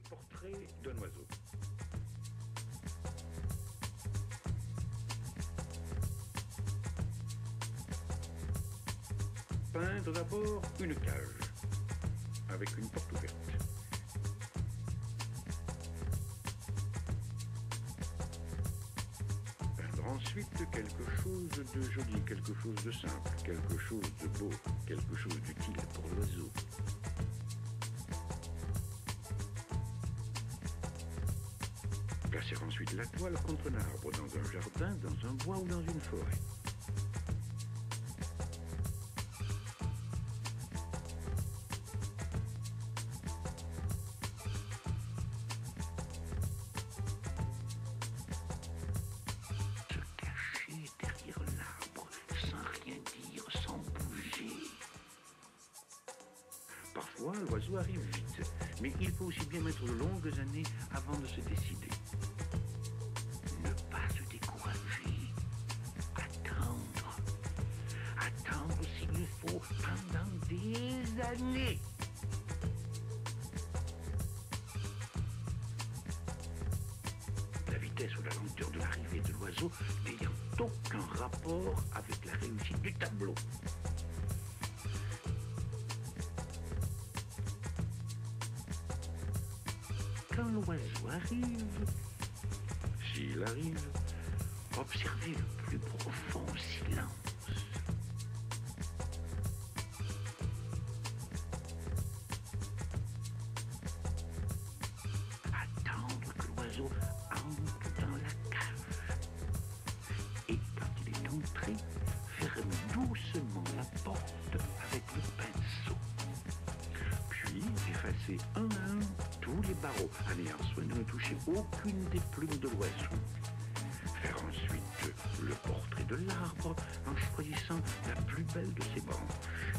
portrait d'un oiseau. Peindre d'abord une cage avec une porte ouverte. Peindre ensuite quelque chose de joli, quelque chose de simple, quelque chose de beau, quelque chose d'utile pour l'oiseau. Placer ensuite la toile contre un arbre, dans un jardin, dans un bois ou dans une forêt. Se cacher derrière l'arbre, sans rien dire, sans bouger. Parfois, l'oiseau arrive vite, mais il faut aussi bien mettre de longues années avant de se décider. Ne pas se décourager. Attendre. Attendre s'il faut pendant des années. La vitesse ou la lenteur de l'arrivée de l'oiseau n'ayant aucun rapport avec la réussite du tableau. Quand l'oiseau arrive, s'il arrive, observez le plus profond silence. Attendre que l'oiseau entre dans la cage. Et quand il est entré, fermez doucement la porte avec le pinceau. Puis effacez un à un tous les barreaux, en ayant soin de ne toucher aucune des plumes de l'oiseau. Faire ensuite le portrait de l'arbre en choisissant la plus belle de ses branches.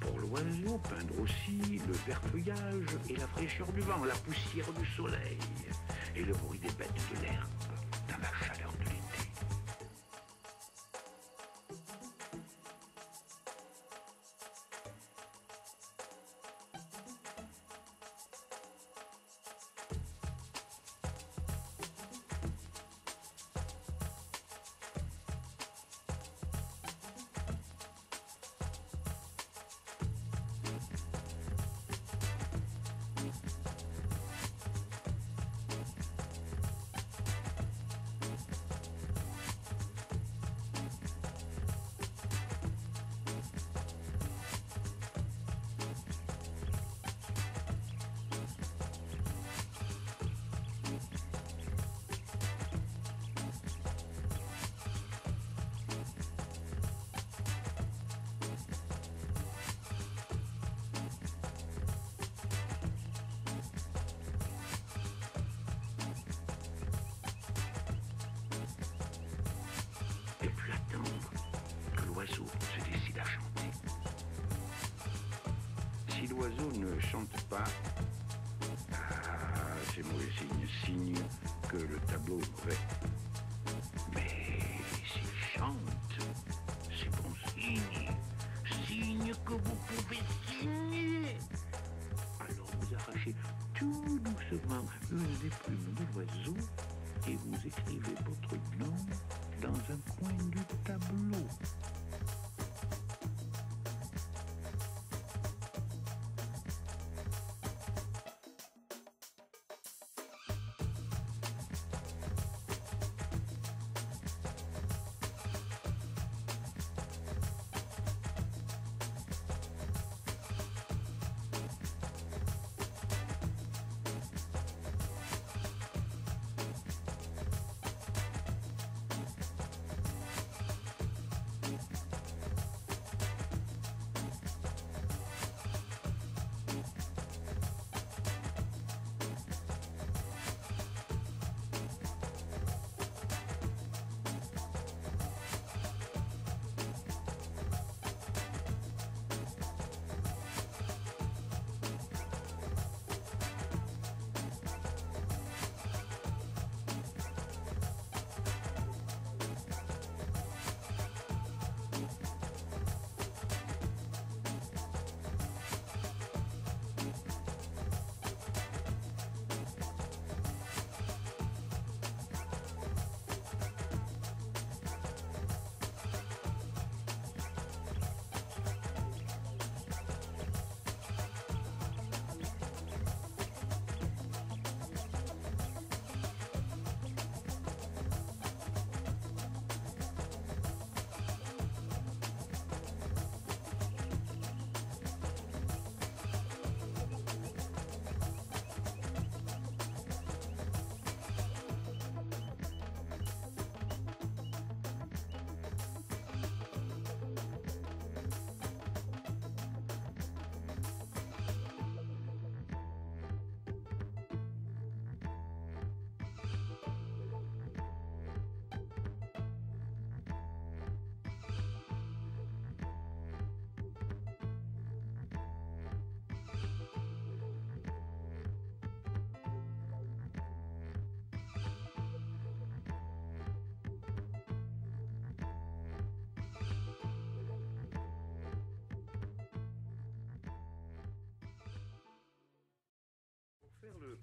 Pour l'oiseau, peindre aussi le vert feuillage et la fraîcheur du vent, la poussière du soleil et le bruit des bêtes de l'herbe dans la chaleur de l'été. L'oiseau se décide à chanter. Si l'oiseau ne chante pas, c'est mauvais signe, signe que le tableau est mauvais. Mais s'il chante, c'est bon signe, signe que vous pouvez signer. Alors vous arrachez tout doucement une des plumes de l'oiseau et vous écrivez votre nom dans un coin du tableau.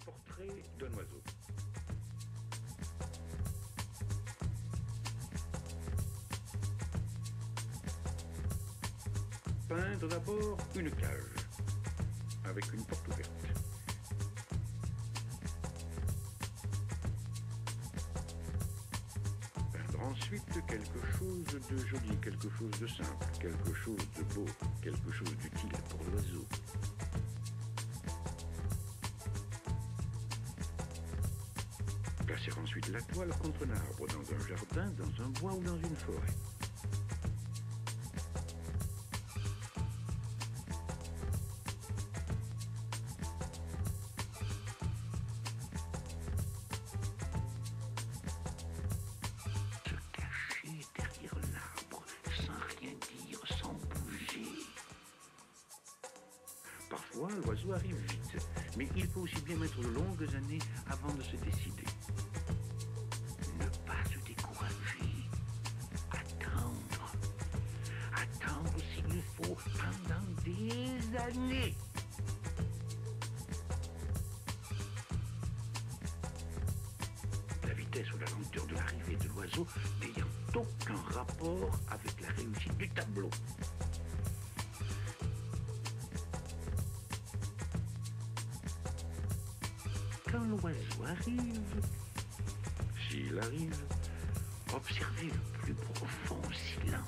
portrait d'un oiseau. Peindre d'abord une cage avec une porte ouverte. Peindre ensuite quelque chose de joli, quelque chose de simple, quelque chose de beau, quelque chose d'utile pour l'oiseau. Placer ensuite la toile contre un arbre, dans un jardin, dans un bois ou dans une forêt. Parfois, l'oiseau arrive vite, mais il peut aussi bien mettre de longues années avant de se décider. Ne pas se décourager. Attendre. Attendre s'il faut pendant des années. La vitesse ou la lenteur de l'arrivée de l'oiseau n'ayant aucun rapport avec la réussite du tableau. Quand l'oiseau arrive, s'il arrive, observez le plus profond silence.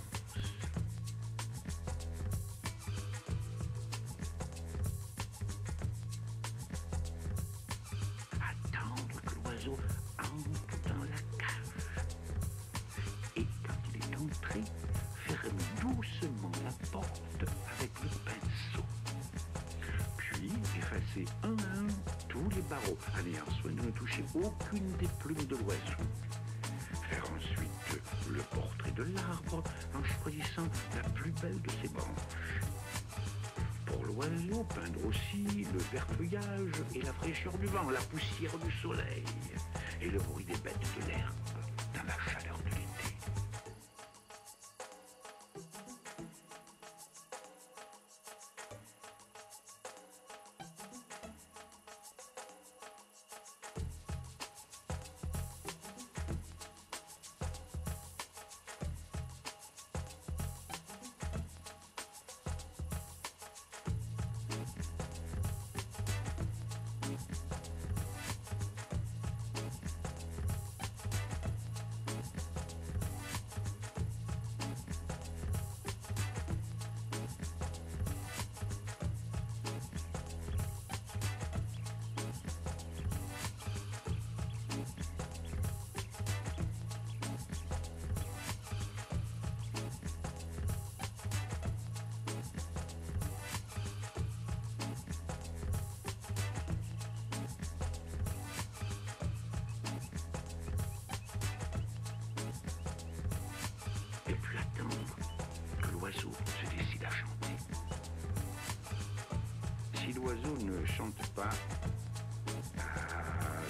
Attendre que l'oiseau entre dans la cage. Et quand il est entré, fermer doucement la porte avec le pinceau. Puis effacer un à un tous les barreaux, en ayant soin de ne toucher aucune des plumes de l'oiseau. Faire ensuite le portrait de l'arbre en choisissant la plus belle de ses branches. Pour l'oiseau, peindre aussi le vert feuillage et la fraîcheur du vent, la poussière du soleil et le bruit des bêtes de l'herbe dans la chaleur de l'été. L'oiseau se décide à chanter. Si l'oiseau ne chante pas,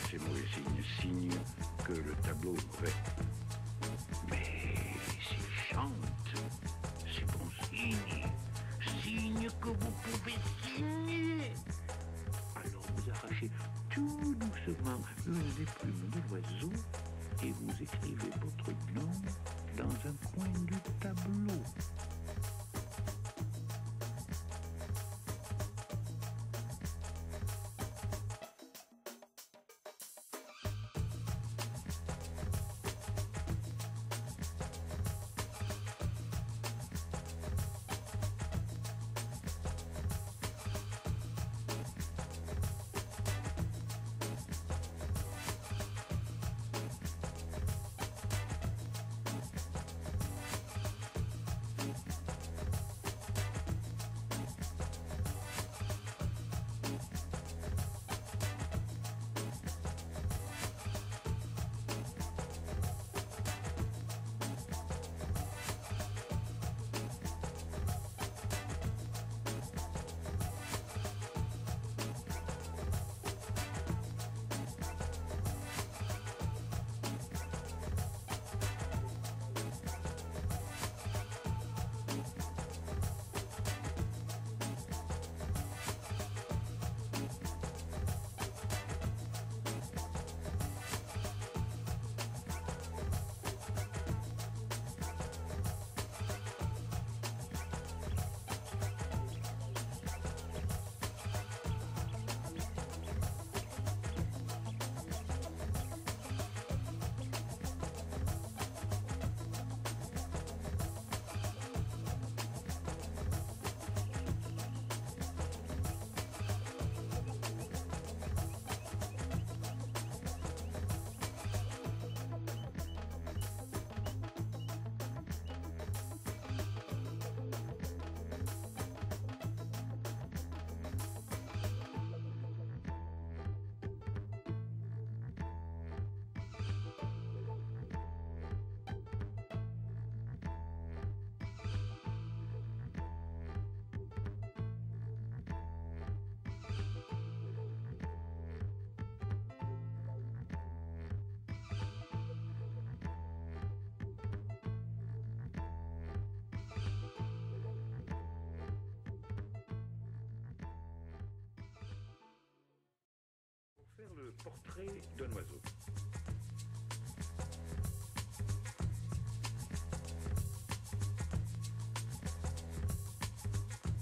c'est mauvais signe, signe que le tableau est mauvais. Mais s'il chante, c'est bon signe, signe que vous pouvez signer. Alors vous arrachez tout doucement une des plumes de l'oiseau et vous écrivez votre nom dans un coin du tableau. portrait d'un oiseau.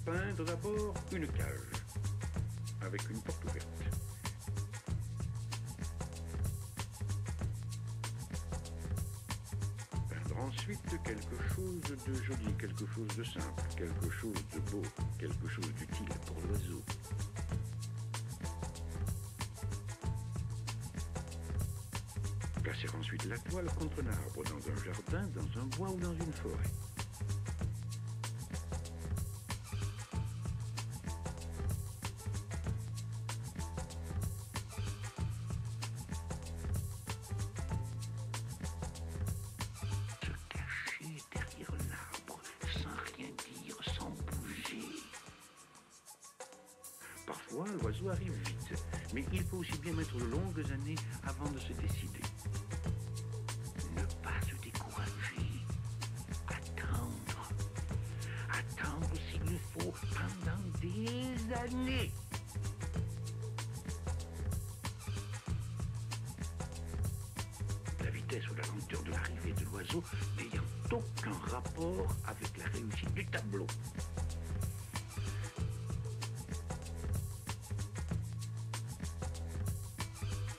Peindre d'abord une cage avec une porte ouverte. Peindre ensuite quelque chose de joli, quelque chose de simple, quelque chose de beau, quelque chose d'utile pour l'oiseau. Placer ensuite la toile contre un arbre, dans un jardin, dans un bois ou dans une forêt. Parfois, l'oiseau arrive vite, mais il faut aussi bien mettre de longues années avant de se décider. Ne pas se décourager. Attendre. Attendre s'il faut pendant des années. La vitesse ou la lenteur de l'arrivée de l'oiseau n'ayant aucun rapport avec la réussite du tableau.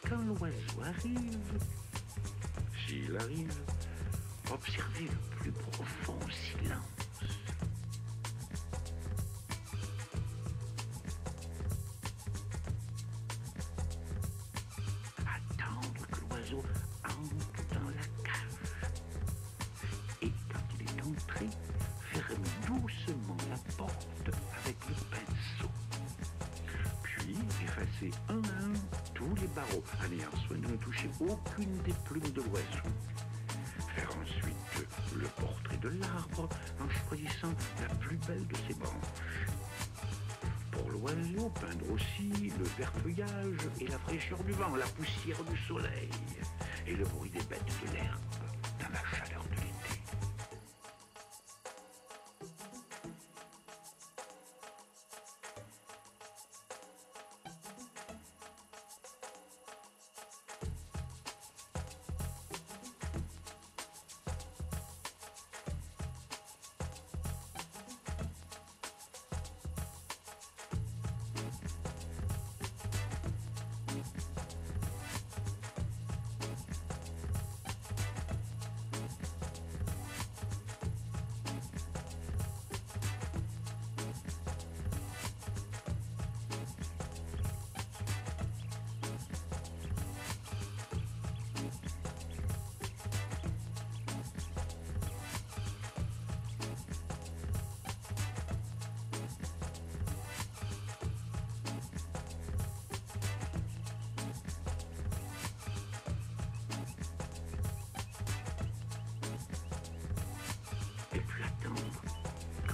Quand l'oiseau arrive, s'il arrive, observez le plus profond silence. Attendre que l'oiseau entre dans la cage. Et quand il est entré, fermer doucement la porte avec le pinceau. Puis effacer un à un tous les barreaux, en ayant soin de ne toucher aucune des plumes de l'oiseau. Faire ensuite le portrait de l'arbre en choisissant la plus belle de ses branches. Pour l'oiseau, peindre aussi le vert feuillage et la fraîcheur du vent, la poussière du soleil et le bruit des bêtes de l'herbe dans la chaleur de l'été.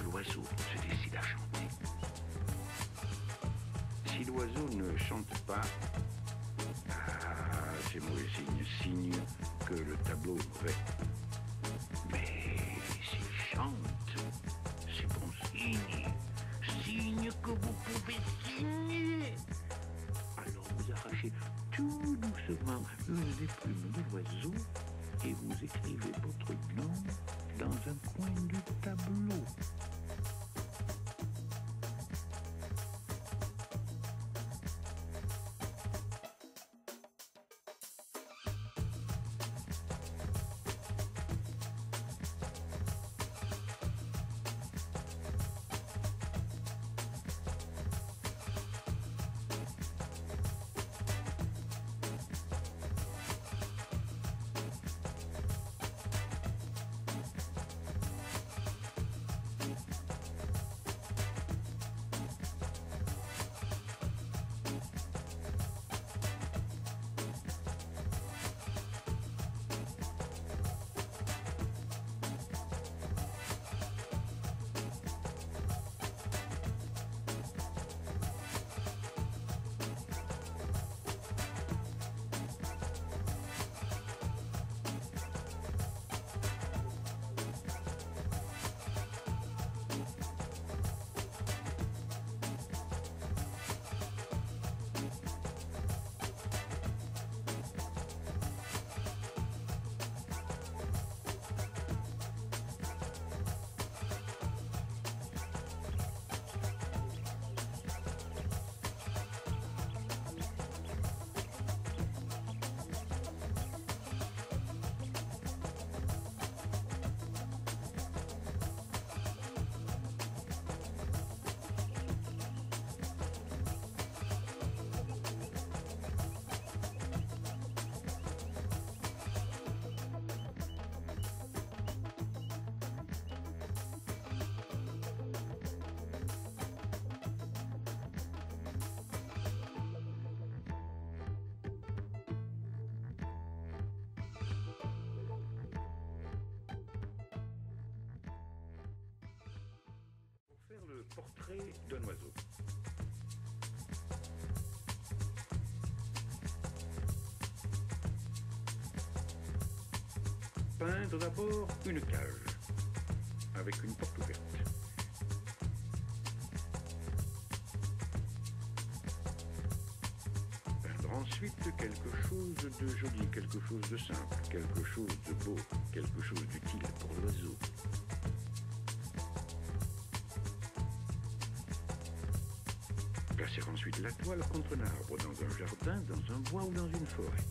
L'oiseau se décide à chanter. Si l'oiseau ne chante pas, c'est mauvais signe que le tableau est mauvais. Mais s'il chante, c'est bon signe que vous pouvez signer. Alors vous arrachez tout doucement une des plumes de l'oiseau et vous écrivez votre nom dans un coin du tableau. Portrait d'un oiseau. Peindre d'abord une cage avec une porte ouverte. Peindre ensuite quelque chose de joli, quelque chose de simple, quelque chose de beau, quelque chose d'utile pour l'oiseau. Placer ensuite la toile contre un arbre, dans un jardin, dans un bois ou dans une forêt.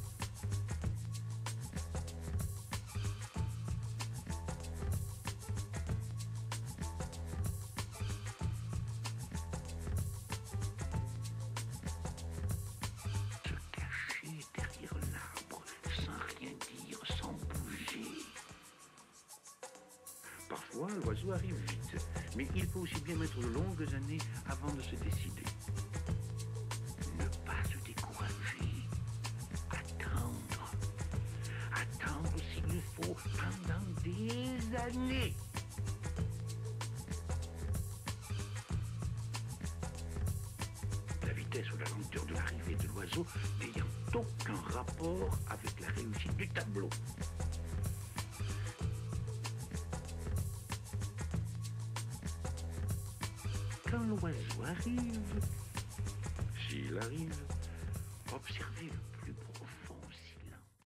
Se cacher derrière l'arbre, sans rien dire, sans bouger. Parfois, l'oiseau arrive vite, mais il faut aussi bien mettre de longues années avant de se décider. Ne pas se décourager. Attendre. Attendre s'il faut pendant des années. La vitesse ou la lenteur de l'arrivée de l'oiseau n'ayant aucun rapport avec la réussite du tableau. Quand l'oiseau arrive, s'il arrive, observez-le.